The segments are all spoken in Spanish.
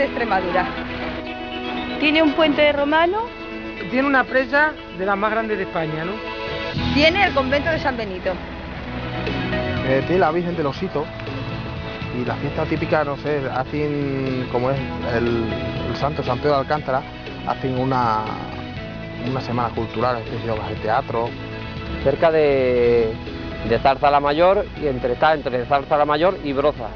de Extremadura. Tiene un puente romano. Tiene una presa de las más grandes de España, ¿no? Tiene el convento de San Benito. Tiene la Virgen de los Hitos. Y la fiesta típica, no sé, hacen, como es el Santo San Pedro de Alcántara, hacen una semana cultural, el teatro. Cerca de Zarzalamayor, y está entre Zarzalamayor y Broza.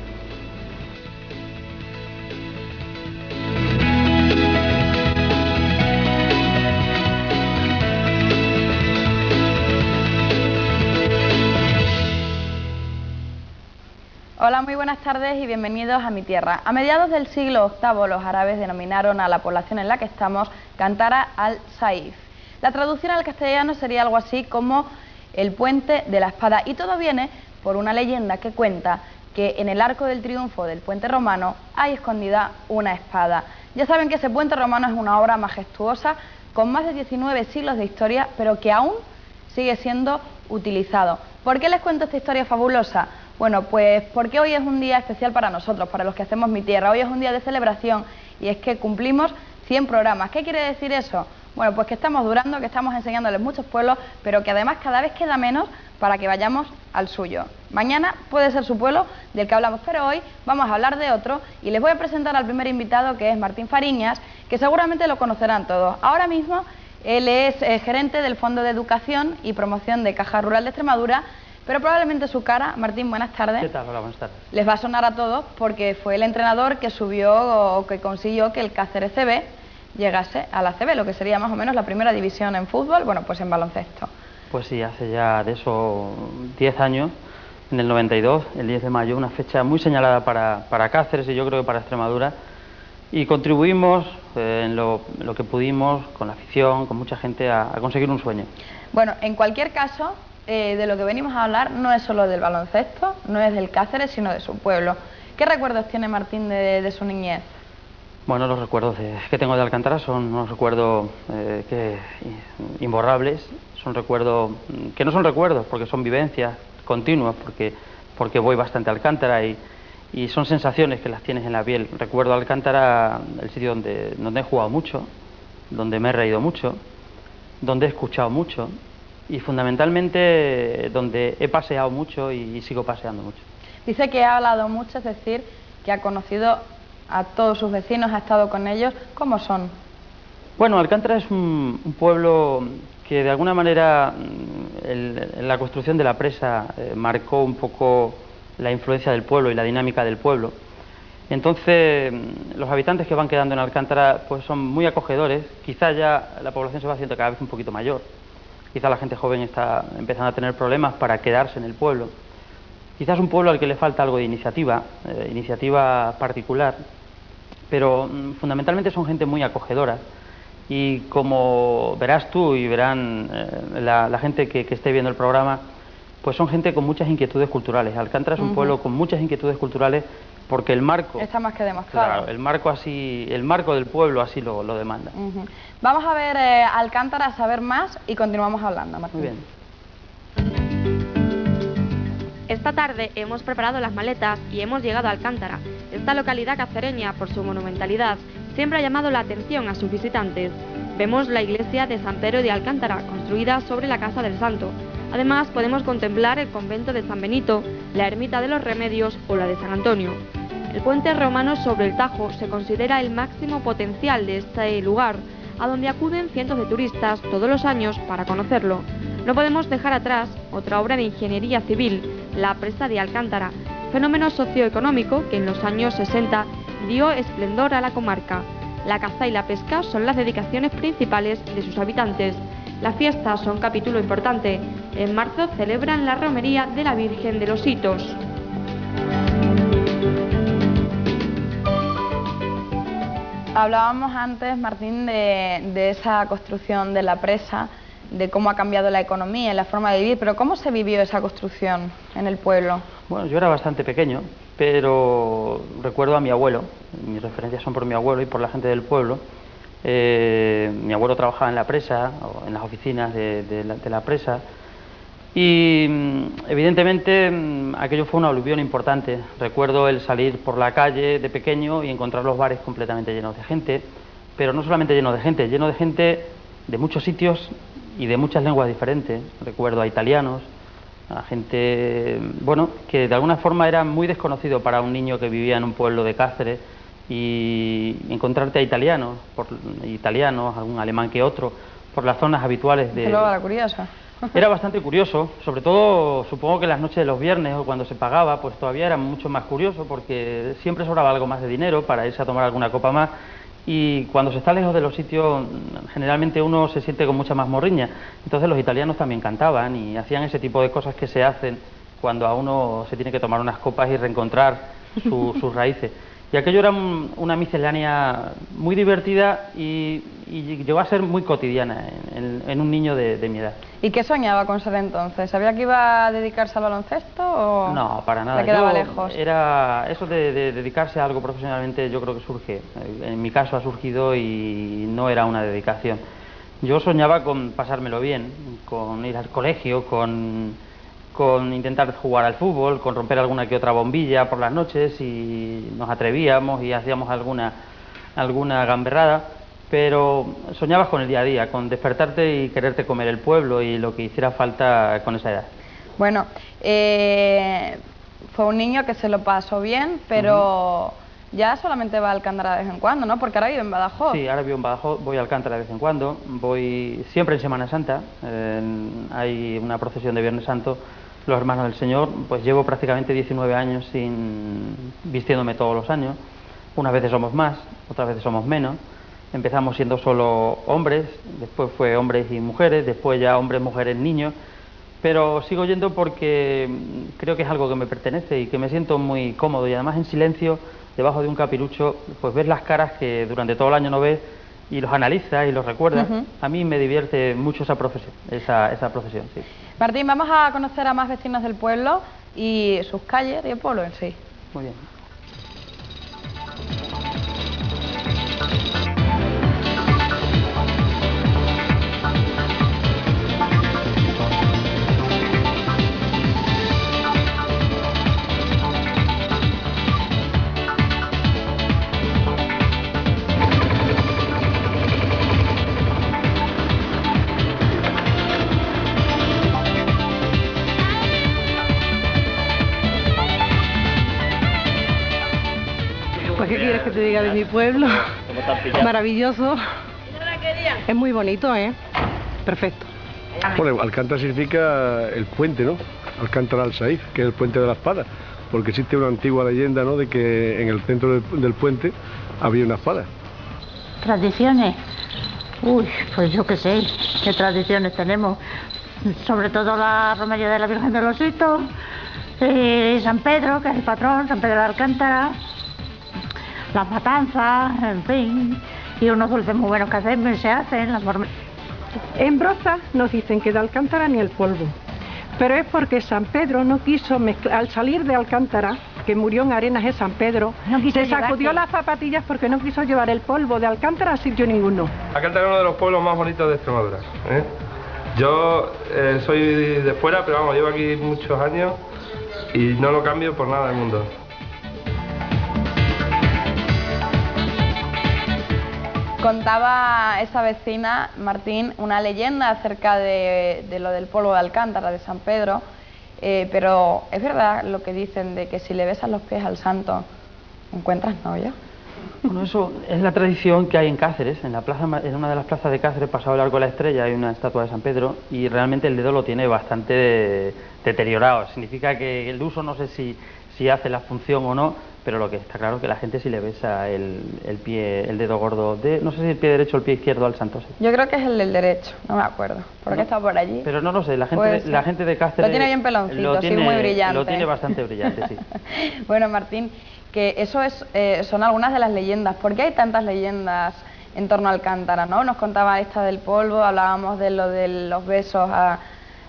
Hola, muy buenas tardes y bienvenidos a mi tierra. A mediados del siglo VIII los árabes denominaron a la población en la que estamos Cantara al-Saif. La traducción al castellano sería algo así como el puente de la espada, y todo viene por una leyenda que cuenta que en el arco del triunfo del puente romano hay escondida una espada. Ya saben que ese puente romano es una obra majestuosa con más de 19 siglos de historia, pero que aún sigue siendo utilizado. ¿Por qué les cuento esta historia fabulosa? Bueno, pues porque hoy es un día especial para nosotros, para los que hacemos Mi Tierra. Hoy es un día de celebración y es que cumplimos 100 programas. ¿Qué quiere decir eso? Bueno, pues que estamos durando, que estamos enseñándoles muchos pueblos, pero que además cada vez queda menos para que vayamos al suyo. Mañana puede ser su pueblo del que hablamos, pero hoy vamos a hablar de otro y les voy a presentar al primer invitado, que es Martín Fariñas, que seguramente lo conocerán todos. Ahora mismo él es gerente del Fondo de Educación y Promoción de Caja Rural de Extremadura, pero probablemente su cara, Martín, buenas tardes. ¿Qué tal? Hola, buenas tardes. Les va a sonar a todos porque fue el entrenador que subió o que consiguió que el Cáceres CB llegase a la CB, lo que sería más o menos la primera división en fútbol, bueno, pues en baloncesto. Pues sí, hace ya de eso 10 años, en el 92, el 10 de mayo, una fecha muy señalada para Cáceres y yo creo que para Extremadura, y contribuimos en lo que pudimos, con la afición, con mucha gente, a conseguir un sueño. Bueno, en cualquier caso, de lo que venimos a hablar no es solo del baloncesto, no es del Cáceres, sino de su pueblo. ¿Qué recuerdos tiene Martín de su niñez? Bueno, los recuerdos que tengo de Alcántara son unos recuerdos imborrables, son recuerdos que no son recuerdos porque son vivencias continuas, porque voy bastante a Alcántara y son sensaciones que las tienes en la piel. Recuerdo Alcántara, el sitio donde he jugado mucho, donde me he reído mucho, donde he escuchado mucho y fundamentalmente donde he paseado mucho y sigo paseando mucho. Dice que ha hablado mucho, es decir, que ha conocido a todos sus vecinos, ha estado con ellos. ¿Cómo son? Bueno, Alcántara es un pueblo que de alguna manera en la construcción de la presa marcó un poco la influencia del pueblo y la dinámica del pueblo. Entonces, los habitantes que van quedando en Alcántara pues son muy acogedores. Quizás ya la población se va haciendo cada vez un poquito mayor. Quizás la gente joven está empezando a tener problemas para quedarse en el pueblo. Quizás un pueblo al que le falta algo de iniciativa particular, pero fundamentalmente son gente muy acogedora. Y como verás tú y verán la gente que esté viendo el programa, pues son gente con muchas inquietudes culturales. Alcántara es un pueblo con muchas inquietudes culturales porque el marco... Está más que demostrado. Claro, el marco del pueblo así lo demanda. Vamos a ver Alcántara, a saber más y continuamos hablando, Martín. Muy bien. Esta tarde hemos preparado las maletas y hemos llegado a Alcántara. Esta localidad cacereña, por su monumentalidad, siempre ha llamado la atención a sus visitantes. Vemos la iglesia de San Pedro de Alcántara, construida sobre la Casa del Santo. Además, podemos contemplar el convento de San Benito, la ermita de los Remedios o la de San Antonio. El puente romano sobre el Tajo se considera el máximo potencial de este lugar, a donde acuden cientos de turistas todos los años para conocerlo. No podemos dejar atrás otra obra de ingeniería civil, la presa de Alcántara, fenómeno socioeconómico que en los años 60 dio esplendor a la comarca. La caza y la pesca son las dedicaciones principales de sus habitantes. Las fiestas son capítulo importante. En marzo celebran la romería de la Virgen de los Hitos. Hablábamos antes, Martín, de esa construcción de la presa, de cómo ha cambiado la economía y la forma de vivir, pero ¿cómo se vivió esa construcción en el pueblo? Bueno, yo era bastante pequeño, pero recuerdo a mi abuelo. Mis referencias son por mi abuelo y por la gente del pueblo. Mi abuelo trabajaba en la presa, o en las oficinas de la presa, Y evidentemente aquello fue una aluvión importante. Recuerdo el salir por la calle de pequeño y encontrar los bares completamente llenos de gente, pero no solamente lleno de gente de muchos sitios y de muchas lenguas diferentes. Recuerdo a italianos, a gente, bueno, que de alguna forma era muy desconocido para un niño que vivía en un pueblo de Cáceres, y encontrarte a italianos, algún alemán que otro, por las zonas habituales de... Luego la curiosa. Era bastante curioso, sobre todo supongo que las noches de los viernes o cuando se pagaba, pues todavía era mucho más curioso porque siempre sobraba algo más de dinero para irse a tomar alguna copa más, y cuando se está lejos de los sitios generalmente uno se siente con mucha más morriña. Entonces los italianos también cantaban y hacían ese tipo de cosas que se hacen cuando a uno se tiene que tomar unas copas y reencontrar sus raíces. Y aquello era una miscelánea muy divertida y llegó a ser muy cotidiana en un niño de mi edad. ¿Y qué soñaba con ser entonces? ¿Sabía que iba a dedicarse al baloncesto o...? No, para nada. ¿Le quedaba lejos? Era eso de dedicarse a algo profesionalmente, yo creo que surge. En mi caso ha surgido y no era una dedicación. Yo soñaba con pasármelo bien, con ir al colegio, con intentar jugar al fútbol, con romper alguna que otra bombilla por las noches, y nos atrevíamos y hacíamos alguna gamberrada, pero soñabas con el día a día, con despertarte y quererte comer el pueblo y lo que hiciera falta con esa edad. Bueno, fue un niño que se lo pasó bien, pero ya solamente va a Alcántara de vez en cuando, ¿no? Porque ahora vive en Badajoz. Sí, ahora vivo en Badajoz, voy a Alcántara de vez en cuando, voy siempre en Semana Santa, hay una procesión de Viernes Santo, los Hermanos del Señor, pues llevo prácticamente 19 años vistiéndome todos los años. Unas veces somos más, otras veces somos menos. Empezamos siendo solo hombres, después fue hombres y mujeres, después ya hombres, mujeres, niños. Pero sigo yendo porque creo que es algo que me pertenece y que me siento muy cómodo, y además en silencio, debajo de un capirucho, pues ves las caras que durante todo el año no ves y los analizas y los recuerdas. A mí me divierte mucho esa procesión, sí. Martín, vamos a conocer a más vecinos del pueblo y sus calles y el pueblo en sí. Muy bien. Pues ¿qué quieres que te diga de mi pueblo? Maravilloso. Es muy bonito, ¿eh? Perfecto. Bueno, Alcántara significa el puente, ¿no? Alcántara al Saíf, que es el puente de la espada, porque existe una antigua leyenda, ¿no?, de que en el centro del puente había una espada. ¿Tradiciones? Uy, pues yo qué sé, qué tradiciones tenemos. Sobre todo la romería de la Virgen de los Hitos, San Pedro, que es el patrón, San Pedro de Alcántara, las matanzas, en fin, y unos dulces muy buenos que se hacen, las En Broza nos dicen que de Alcántara ni el polvo, pero es porque San Pedro no quiso mezclar, al salir de Alcántara, que murió en Arenas de San Pedro, se sacudió las zapatillas porque no quiso llevar el polvo de Alcántara a sitio ninguno. Alcántara es uno de los pueblos más bonitos de Extremadura, ¿eh? Yo soy de fuera, pero vamos, llevo aquí muchos años y no lo cambio por nada del mundo. Contaba esa vecina, Martín, una leyenda acerca de lo del polvo de Alcántara, de San Pedro, pero es verdad lo que dicen de que si le besas los pies al santo, encuentras novio. Bueno, eso es la tradición que hay en Cáceres, en una de las plazas de Cáceres, pasado el Arco de la Estrella, hay una estatua de San Pedro y realmente el dedo lo tiene bastante deteriorado. Significa que el uso no sé si hace la función o no, pero lo que está claro es que la gente sí le besa el dedo gordo, no sé si el pie derecho o el pie izquierdo al santo. Sí. Yo creo que es el del derecho, no me acuerdo, porque está por allí. Pero no lo sé, la gente de Cáceres... Lo tiene bien peloncito, sí, muy brillante. Lo tiene bastante brillante, sí. Bueno, Martín, que eso son algunas de las leyendas. ¿Por qué hay tantas leyendas en torno a Alcántara, no? Nos contaba esta del polvo, hablábamos de lo de los besos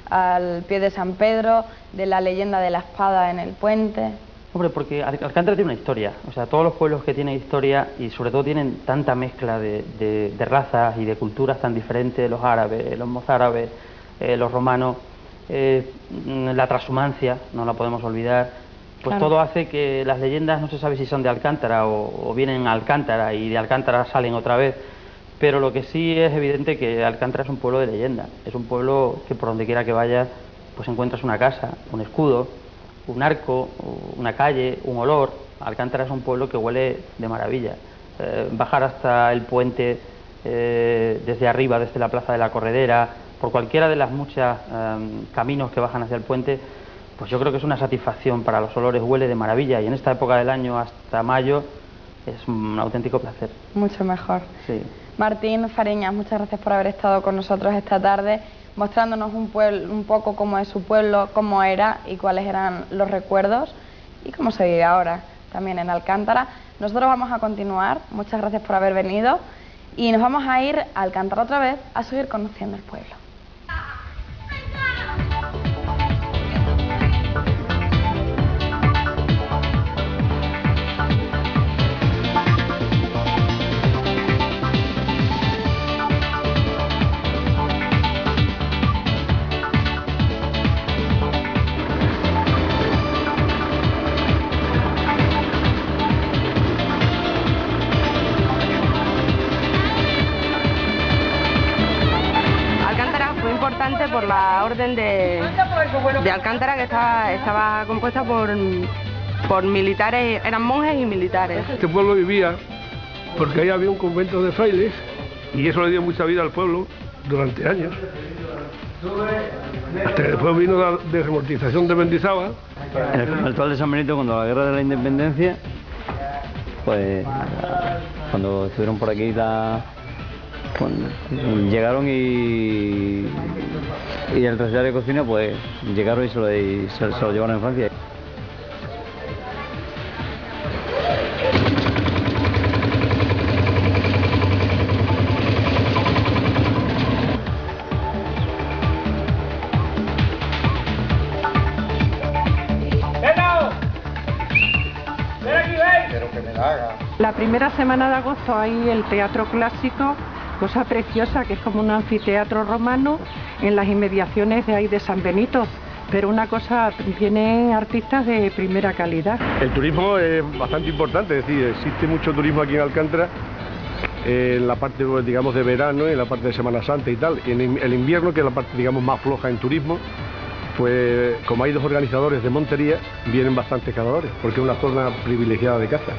al pie de San Pedro, de la leyenda de la espada en el puente... Hombre, porque Alcántara tiene una historia, o sea, todos los pueblos que tienen historia y sobre todo tienen tanta mezcla de razas y de culturas tan diferentes, los árabes, los mozárabes, los romanos, la trashumancia, no la podemos olvidar, pues Claro. todo hace que las leyendas no se sabe si son de Alcántara o vienen a Alcántara y de Alcántara salen otra vez, pero lo que sí es evidente que Alcántara es un pueblo de leyenda, es un pueblo que por donde quiera que vayas pues encuentras una casa, un escudo, un arco, una calle, un olor. Alcántara es un pueblo que huele de maravilla. Bajar hasta el puente desde arriba, desde la Plaza de la Corredera, por cualquiera de las muchas caminos que bajan hacia el puente, pues yo creo que es una satisfacción para los olores, huele de maravilla y en esta época del año hasta mayo es un auténtico placer. Mucho mejor. Sí. Martín Fariñas, muchas gracias por haber estado con nosotros esta tarde, mostrándonos un poco cómo es su pueblo, cómo era y cuáles eran los recuerdos y cómo se vive ahora también en Alcántara. Nosotros vamos a continuar, muchas gracias por haber venido y nos vamos a ir a Alcántara otra vez a seguir conociendo el pueblo. Por la orden de Alcántara, que estaba compuesta por militares, eran monjes y militares. Este pueblo vivía porque ahí había un convento de frailes y eso le dio mucha vida al pueblo durante años. Hasta que después vino la desamortización de Mendizábal. En el conventual de San Benito, cuando la guerra de la independencia, pues cuando estuvieron por aquí llegaron y el terciario de cocina pues llegaron y se lo llevaron en Francia. La primera semana de agosto hay el teatro clásico, cosa preciosa, que es como un anfiteatro romano en las inmediaciones de ahí de San Benito, pero una cosa, tienen artistas de primera calidad. El turismo es bastante importante, es decir, existe mucho turismo aquí en Alcántara, en la parte, digamos, de verano y en la parte de Semana Santa y tal. Y en el invierno, que es la parte, digamos, más floja en turismo, pues como hay dos organizadores de montería, vienen bastantes cazadores, porque es una zona privilegiada de caza.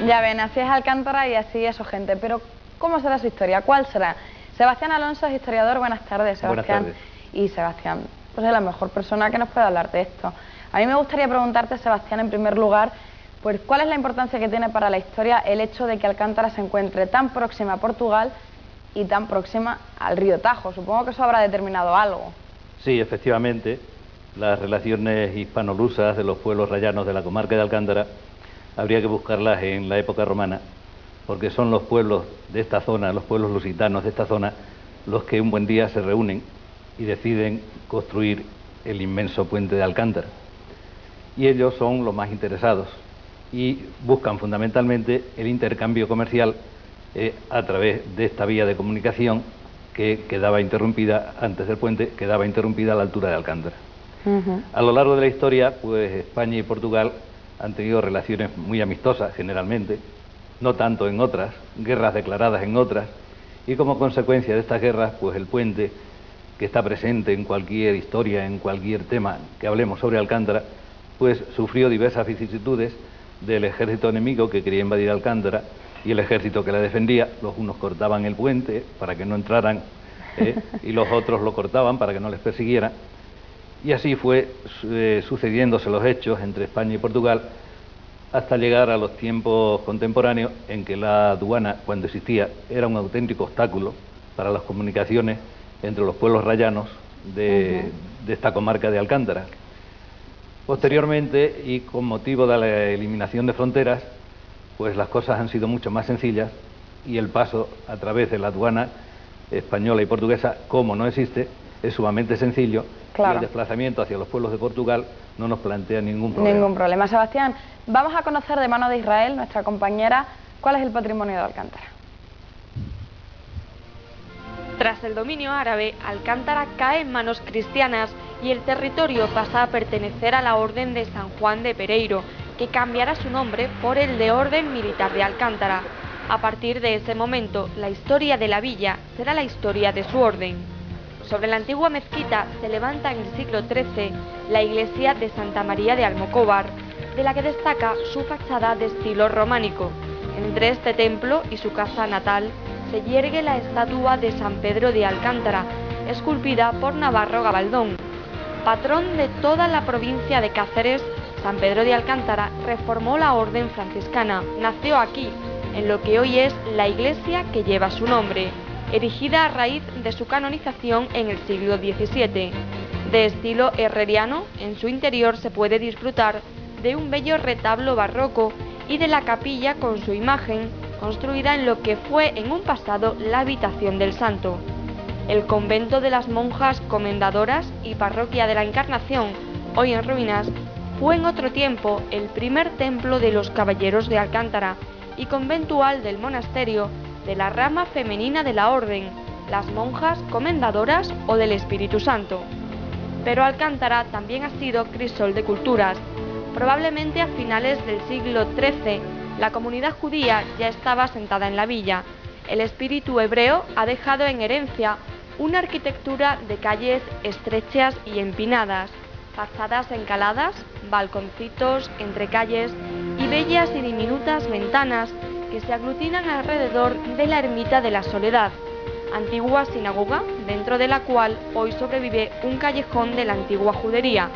Ya ven, así es Alcántara y así es su gente, pero ¿cómo será su historia? ¿Cuál será? Sebastián Alonso es historiador. Buenas tardes, Sebastián. Buenas tardes. Y Sebastián, pues es la mejor persona que nos puede hablar de esto. A mí me gustaría preguntarte, Sebastián, en primer lugar, pues ¿cuál es la importancia que tiene para la historia el hecho de que Alcántara se encuentre tan próxima a Portugal y tan próxima al río Tajo? Supongo que eso habrá determinado algo. Sí, efectivamente, las relaciones hispano-lusas de los pueblos rayanos de la comarca de Alcántara habría que buscarlas en la época romana, porque son los pueblos de esta zona, los pueblos lusitanos de esta zona, los que un buen día se reúnen y deciden construir el inmenso puente de Alcántara. Y ellos son los más interesados y buscan fundamentalmente el intercambio comercial a través de esta vía de comunicación que quedaba interrumpida antes del puente, quedaba interrumpida a la altura de Alcántara. A lo largo de la historia, pues España y Portugal han tenido relaciones muy amistosas generalmente, no tanto en otras, guerras declaradas en otras, y como consecuencia de estas guerras, pues el puente, que está presente en cualquier historia, en cualquier tema que hablemos sobre Alcántara, pues sufrió diversas vicisitudes del ejército enemigo que quería invadir Alcántara y el ejército que la defendía. Los unos cortaban el puente para que no entraran y los otros lo cortaban para que no les persiguieran. Y así fue sucediéndose los hechos entre España y Portugal hasta llegar a los tiempos contemporáneos en que la aduana, cuando existía, era un auténtico obstáculo para las comunicaciones entre los pueblos rayanos de esta comarca de Alcántara. Posteriormente, y con motivo de la eliminación de fronteras, pues las cosas han sido mucho más sencillas y el paso a través de la aduana española y portuguesa, como no existe, es sumamente sencillo. Claro. Y el desplazamiento hacia los pueblos de Portugal no nos plantea ningún problema. Ningún problema. Sebastián, vamos a conocer de mano de Israel, nuestra compañera, cuál es el patrimonio de Alcántara. Tras el dominio árabe, Alcántara cae en manos cristianas y el territorio pasa a pertenecer a la Orden de San Juan de Pereiro, que cambiará su nombre por el de Orden Militar de Alcántara. A partir de ese momento, la historia de la villa será la historia de su orden. Sobre la antigua mezquita se levanta en el siglo XIII la iglesia de Santa María de Almocóvar, de la que destaca su fachada de estilo románico. Entre este templo y su casa natal se yergue la estatua de San Pedro de Alcántara, esculpida por Navarro Gabaldón. Patrón de toda la provincia de Cáceres, San Pedro de Alcántara reformó la orden franciscana. Nació aquí, en lo que hoy es la iglesia que lleva su nombre, erigida a raíz de su canonización en el siglo XVII. De estilo herreriano, en su interior se puede disfrutar de un bello retablo barroco y de la capilla con su imagen, construida en lo que fue en un pasado la habitación del santo. El convento de las monjas comendadoras y parroquia de la Encarnación, hoy en ruinas, fue en otro tiempo el primer templo de los caballeros de Alcántara y conventual del monasterio de la rama femenina de la orden, las monjas comendadoras o del Espíritu Santo. Pero Alcántara también ha sido crisol de culturas. Probablemente a finales del siglo XIII, la comunidad judía ya estaba asentada en la villa. El espíritu hebreo ha dejado en herencia una arquitectura de calles estrechas y empinadas, fachadas encaladas, balconcitos, entrecalles y bellas y diminutas ventanas que se aglutinan alrededor de la ermita de la Soledad, antigua sinagoga dentro de la cual hoy sobrevive un callejón de la antigua judería.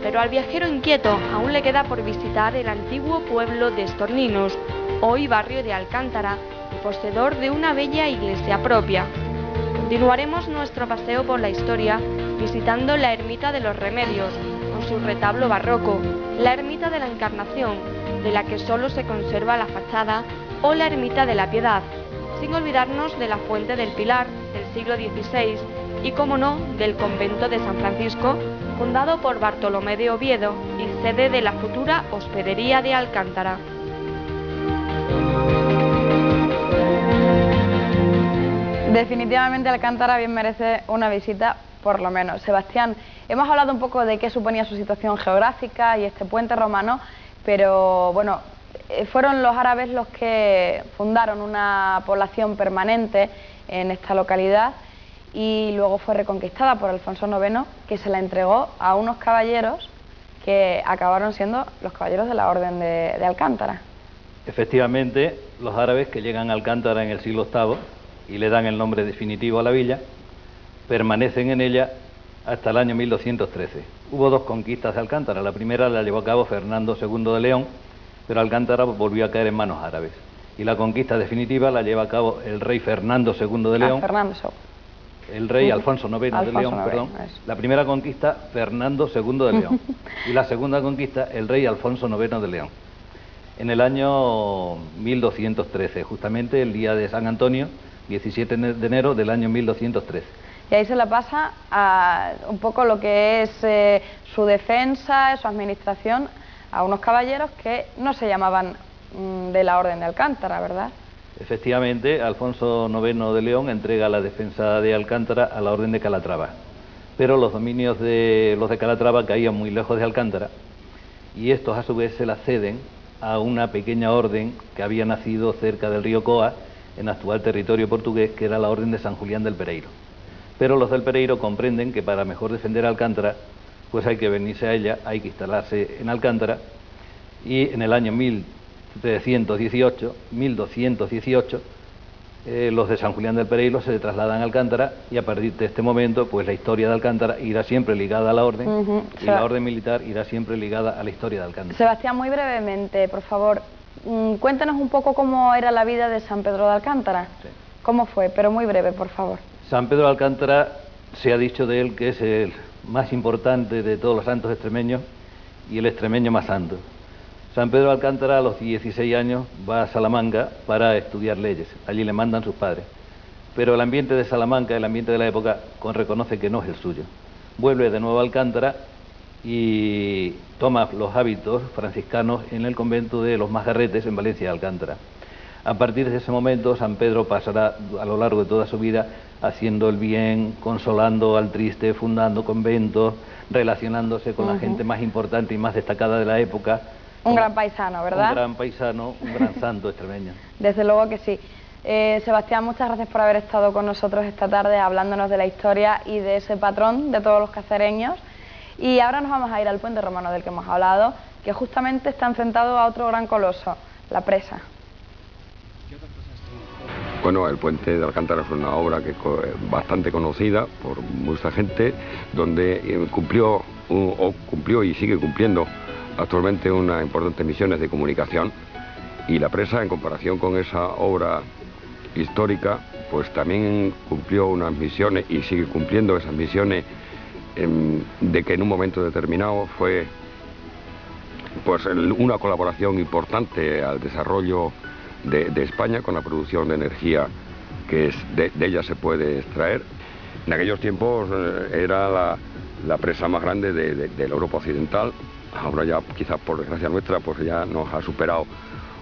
Pero al viajero inquieto aún le queda por visitar el antiguo pueblo de Estorninos, hoy barrio de Alcántara, y poseedor de una bella iglesia propia. Continuaremos nuestro paseo por la historia visitando la ermita de los Remedios, con su retablo barroco, la ermita de la Encarnación, de la que solo se conserva la fachada, o la ermita de la Piedad, sin olvidarnos de la Fuente del Pilar, del siglo XVI, y, como no, del convento de San Francisco, fundado por Bartolomé de Oviedo y sede de la futura hospedería de Alcántara. Definitivamente Alcántara bien merece una visita, por lo menos. Sebastián, hemos hablado un poco de qué suponía su situación geográfica y este puente romano, pero bueno, fueron los árabes los que fundaron una población permanente en esta localidad y luego fue reconquistada por Alfonso IX, que se la entregó a unos caballeros que acabaron siendo los caballeros de la Orden de Alcántara. Efectivamente, los árabes que llegan a Alcántara en el siglo VIII y le dan el nombre definitivo a la villa, permanecen en ella hasta el año 1213. Hubo dos conquistas de Alcántara. La primera la llevó a cabo Fernando II de León, pero Alcántara volvió a caer en manos árabes. Y la conquista definitiva la lleva a cabo el rey Fernando II de León. El rey Alfonso IX de León, perdón. La primera conquista, Fernando II de León. Y la segunda conquista, el rey Alfonso IX de León. En el año 1213, justamente el día de San Antonio, 17 de enero del año 1213. Y ahí se la pasa a un poco lo que es su defensa, su administración, a unos caballeros que no se llamaban de la Orden de Alcántara, ¿verdad? Efectivamente, Alfonso IX de León entrega la defensa de Alcántara a la Orden de Calatrava, pero los dominios de los de Calatrava caían muy lejos de Alcántara y estos a su vez se la ceden a una pequeña orden que había nacido cerca del río Coa, en actual territorio portugués, que era la Orden de San Julián del Pereiro. Pero los del Pereiro comprenden que para mejor defender Alcántara, pues hay que venirse a ella, hay que instalarse en Alcántara, y en el año 1218, los de San Julián del Pereiro se trasladan a Alcántara, y a partir de este momento, pues la historia de Alcántara irá siempre ligada a la orden, y la orden militar irá siempre ligada a la historia de Alcántara. Sebastián, muy brevemente, por favor, cuéntanos un poco cómo era la vida de San Pedro de Alcántara. Sí. ¿Cómo fue? Pero muy breve, por favor. San Pedro de Alcántara, se ha dicho de él que es el más importante de todos los santos extremeños y el extremeño más santo. San Pedro de Alcántara a los 16 años va a Salamanca para estudiar leyes. Allí le mandan sus padres. Pero el ambiente de Salamanca, el ambiente de la época, reconoce que no es el suyo. Vuelve de nuevo a Alcántara y toma los hábitos franciscanos en el convento de los Majarretes en Valencia de Alcántara. A partir de ese momento, San Pedro pasará a lo largo de toda su vida haciendo el bien, consolando al triste, fundando conventos, relacionándose con la gente más importante y más destacada de la época. Un gran paisano, ¿verdad? Un gran paisano, un gran santo extremeño. Desde luego que sí. Sebastián, muchas gracias por haber estado con nosotros esta tarde hablándonos de la historia y de ese patrón de todos los cacereños. Y ahora nos vamos a ir al puente romano del que hemos hablado, que justamente está enfrentado a otro gran coloso, la presa. Bueno, el puente de Alcántara es una obra que bastante conocida por mucha gente, donde cumplió y sigue cumpliendo actualmente unas importantes misiones de comunicación, y la presa, en comparación con esa obra histórica, pues también cumplió unas misiones y sigue cumpliendo esas misiones de que en un momento determinado fue pues una colaboración importante al desarrollo de España con la producción de energía que de ella se puede extraer. En aquellos tiempos era la presa más grande de la Europa occidental. Ahora ya, quizás por desgracia nuestra, pues ya nos ha superado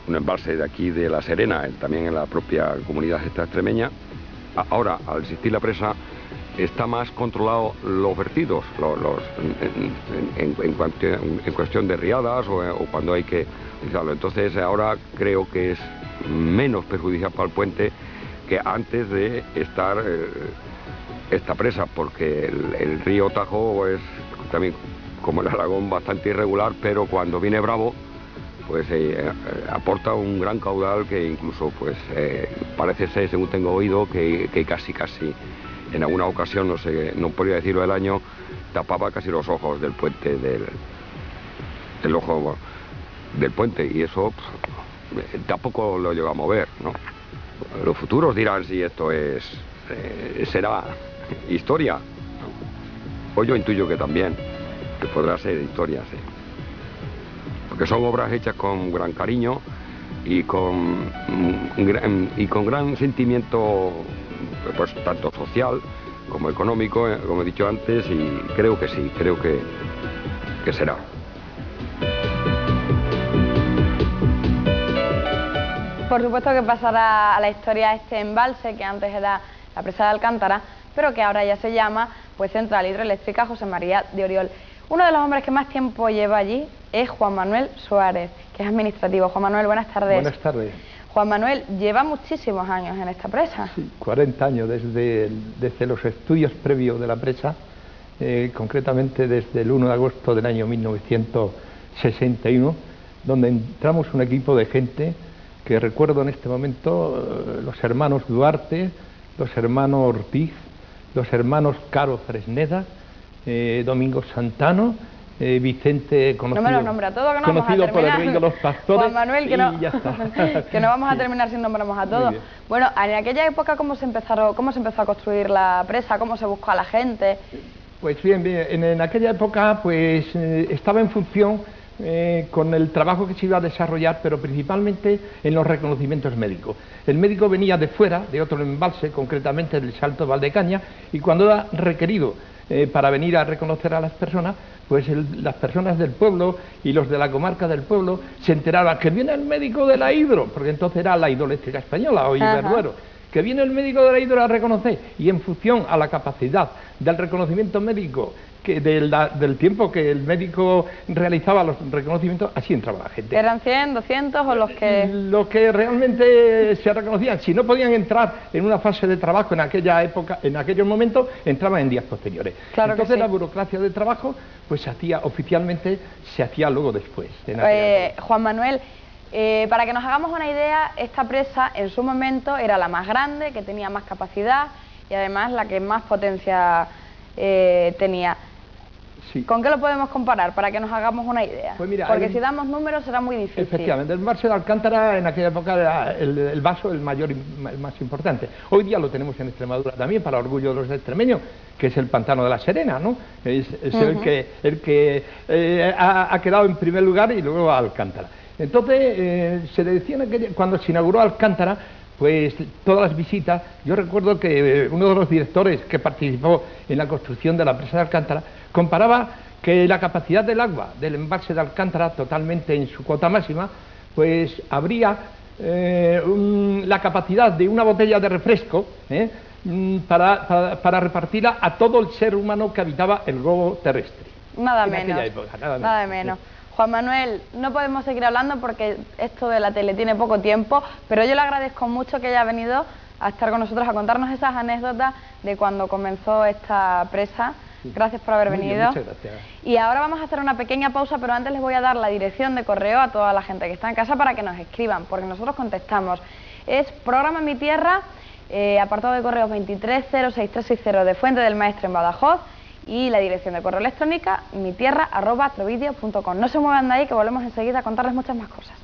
un embalse de aquí de La Serena, también en la propia comunidad esta extremeña. Ahora, al existir la presa, está más controlado los vertidos, en cuestión de riadas o cuando hay que utilizarlo. Entonces ahora creo que es menos perjudicial para el puente que antes de estar esta presa, porque el río Tajo es también, como el Aragón, bastante irregular, pero cuando viene bravo pues aporta un gran caudal que incluso pues parece ser, según tengo oído, que casi en alguna ocasión, no sé, no podría decirlo del año, tapaba casi los ojos del puente, del ojo del puente, y eso tampoco lo llegó a mover, ¿no? Los futuros dirán si esto será historia, ¿no? O yo intuyo que también, que podrá ser historia, sí. Porque son obras hechas con gran cariño y con gran sentimiento, pues tanto social como económico, como he dicho antes, y creo que sí, creo que será. Por supuesto que pasará a la historia este embalse que antes era la presa de Alcántara, pero que ahora ya se llama pues Central Hidroeléctrica José María de Oriol. Uno de los hombres que más tiempo lleva allí es Juan Manuel Suárez, que es administrativo. Juan Manuel, buenas tardes. Buenas tardes. Juan Manuel lleva muchísimos años en esta presa. Sí, 40 años desde los estudios previos de la presa, concretamente desde el 1 de agosto del año 1961, donde entramos un equipo de gente que recuerdo en este momento, los hermanos Duarte, los hermanos Ortiz, los hermanos Caro Fresneda, Domingo Santano, Vicente, conocido, no me lo nombra todo, que no conocido vamos a por el terminar. Ringo Los Pastores. Juan Manuel, que no, ya está. que no vamos a terminar si nombramos a todos. Bueno, en aquella época, ¿cómo se empezó a construir la presa? ¿Cómo se buscó a la gente? Pues bien, en aquella época pues estaba en función con el trabajo que se iba a desarrollar, pero principalmente en los reconocimientos médicos. El médico venía de fuera, de otro embalse, concretamente del Salto de Valdecaña, y cuando era requerido para venir a reconocer a las personas, pues las personas del pueblo y los de la comarca del pueblo se enteraban que viene el médico de la Hidro, porque entonces era la Hidroeléctrica Española o Iberduero, que viene el médico de la Hidro a reconocer, y en función a la capacidad del reconocimiento médico, del tiempo que el médico realizaba los reconocimientos, así entraba la gente. ¿Eran 100, 200 o los que...? Los que realmente se reconocían. Si no podían entrar en una fase de trabajo en aquella época, en aquellos momentos, entraban en días posteriores. Claro. Entonces que sí. La burocracia de trabajo pues se hacía oficialmente, se hacía luego después. Juan Manuel, para que nos hagamos una idea, esta presa en su momento era la más grande, que tenía más capacidad y además la que más potencia tenía. Sí. ¿Con qué lo podemos comparar para que nos hagamos una idea? Pues mira, porque si damos números será muy difícil. Efectivamente, el embalse de Alcántara en aquella época era el vaso el más importante. Hoy día lo tenemos en Extremadura también, para orgullo de los extremeños, que es el pantano de La Serena, ¿no? Es el que ha quedado en primer lugar, y luego Alcántara. Entonces, se decía cuando se inauguró Alcántara, pues todas las visitas, yo recuerdo que uno de los directores que participó en la construcción de la presa de Alcántara comparaba que la capacidad del agua del embalse de Alcántara, totalmente en su cuota máxima, pues habría la capacidad de una botella de refresco para repartirla a todo el ser humano que habitaba el globo terrestre. Nada en menos. aquella época, Nada menos. Juan Manuel, no podemos seguir hablando porque esto de la tele tiene poco tiempo, pero yo le agradezco mucho que haya venido a estar con nosotros, a contarnos esas anécdotas de cuando comenzó esta presa. Gracias por haber venido. Muchas gracias. Y ahora vamos a hacer una pequeña pausa, pero antes les voy a dar la dirección de correo a toda la gente que está en casa para que nos escriban, porque nosotros contestamos. Es Programa Mi Tierra, apartado de correos 2306360 de Fuente del Maestre en Badajoz, y la dirección de correo electrónica mitierra@trovidio.com. No se muevan de ahí, que volvemos enseguida a contarles muchas más cosas.